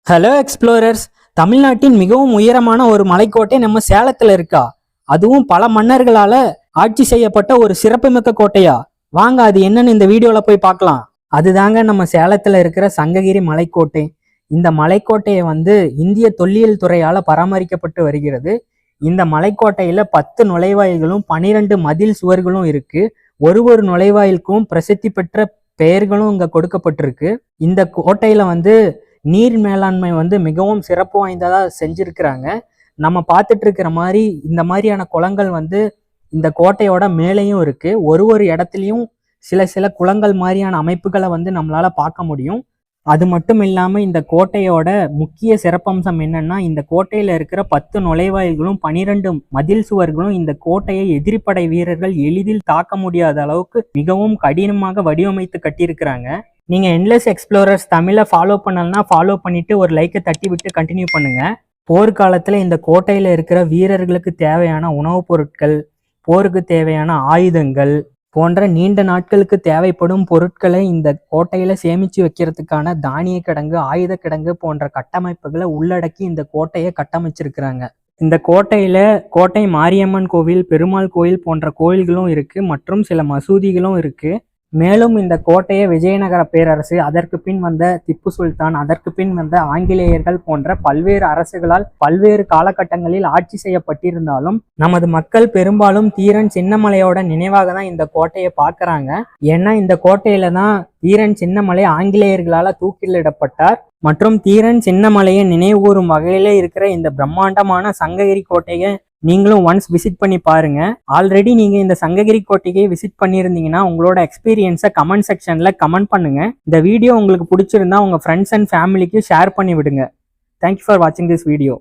Hello explorers. தமிழ்நாட்டின் மிகவும் உயரமான ஒரு மலைக்கோட்டை நம்ம சேலத்துல இருக்கா. அதுவும் பல மன்னர்களால ஆட்சி செய்யப்பட்ட ஒரு சிறப்புமிக்க கோட்டையா. வாங்க அது என்னன்னு இந்த வீடியோல போய் பார்க்கலாம். அதுதாங்க நம்ம சேலத்துல இருக்கிற சங்ககிரி மலைக்கோட்டை. இந்த மலைக்கோட்டையை இந்திய தொல்லியல் துறையால பராமரிக்கப்பட்டு வருகிறது. இந்த மலைக்கோட்டையில 10 நுழைவாயில்களும் 12 மதில் சுவர்களும் இருக்கு. ஒரு நுழைவாயிலுக்கும் பிரசித்தி பெற்ற பெயர்களும் இங்க கொடுக்கப்பட்டிருக்கு. இந்த கோட்டையில நீர் மேலாண்மை மிகவும் சிறப்பு வாய்ந்ததா செஞ்சிருக்கிறாங்க. நம்ம பார்த்துட்டு இருக்கிற மாதிரி இந்த மாதிரியான குளங்கள் இந்த கோட்டையோட மேலேயும் இருக்கு. ஒரு இடத்துலையும் சில குளங்கள் மாதிரியான அமைப்புகளை நம்மளால பார்க்க முடியும். அது மட்டும் இல்லாம இந்த கோட்டையோட முக்கிய சிறப்பம்சம் என்னன்னா, இந்த கோட்டையில இருக்கிற 10 நுழைவாயில்களும் 12 மதில் சுவர்களும் இந்த கோட்டையை எதிரிப்படை வீரர்கள் எளிதில் தாக்க முடியாத அளவுக்கு மிகவும் கடினமாக வடிவமைத்து கட்டியிருக்கிறாங்க. நீங்க என்லெஸ் எக்ஸ்ப்ளோரர்ஸ் தமிழை ஃபாலோ பண்ணலன்னா ஃபாலோ பண்ணிட்டு ஒரு லைக்கை தட்டி விட்டு கண்டினியூ பண்ணுங்க. போர்க்காலத்துல இந்த கோட்டையில இருக்கிற வீரர்களுக்கு தேவையான உணவுப் பொருட்கள், போருக்கு தேவையான ஆயுதங்கள் போன்ற நீண்ட நாட்களுக்கு தேவைப்படும் பொருட்களை இந்த கோட்டையில சேமிச்சு வைக்கிறதுக்கான தானிய கிடங்கு, ஆயுத கிடங்கு போன்ற கட்டமைப்புகளை உள்ளடக்கி இந்த கோட்டையை கட்டமைச்சிருக்கிறாங்க. இந்த கோட்டையில கோட்டை மாரியம்மன் கோவில், பெருமாள் கோயில் போன்ற கோயில்களும் இருக்கு மற்றும் சில மசூதிகளும் இருக்கு. மேலும் இந்த கோட்டையை விஜயநகர பேரரசு, அதற்கு பின் வந்த திப்பு சுல்தான், அதற்கு பின் வந்த ஆங்கிலேயர்கள் போன்ற பல்வேறு அரசுகளால் பல்வேறு காலகட்டங்களில் ஆட்சி செய்யப்பட்டிருந்தாலும் நமது மக்கள் பெரும்பாலும் தீரன் சின்னமலையோட நினைவாக தான் இந்த கோட்டையை பார்க்கறாங்க. ஏன்னா இந்த கோட்டையில தான் தீரன் சின்னமலை ஆங்கிலேயர்களால தூக்கிலிடப்பட்டார். மற்றும் தீரன் சின்னமலையை நினைவுகூரும் வகையில இருக்கிற இந்த பிரம்மாண்டமான சங்ககிரி கோட்டையை நீங்களும் ஒன்ஸ் விசிட் பண்ணி பாருங்க. ஆல்ரெடி நீங்க இந்த சங்ககிரி கோட்டையை விசிட் பண்ணியிருந்தீங்கன்னா உங்களோட எக்ஸ்பீரியன்ஸை கமெண்ட் செக்ஷன்ல கமெண்ட் பண்ணுங்க. இந்த வீடியோ உங்களுக்கு பிடிச்சிருந்தா உங்க ஃப்ரெண்ட்ஸ் அண்ட் ஃபேமிலிக்கு ஷேர் பண்ணி விடுங்க. தேங்க்யூ ஃபார் வாட்சிங் திஸ் வீடியோ.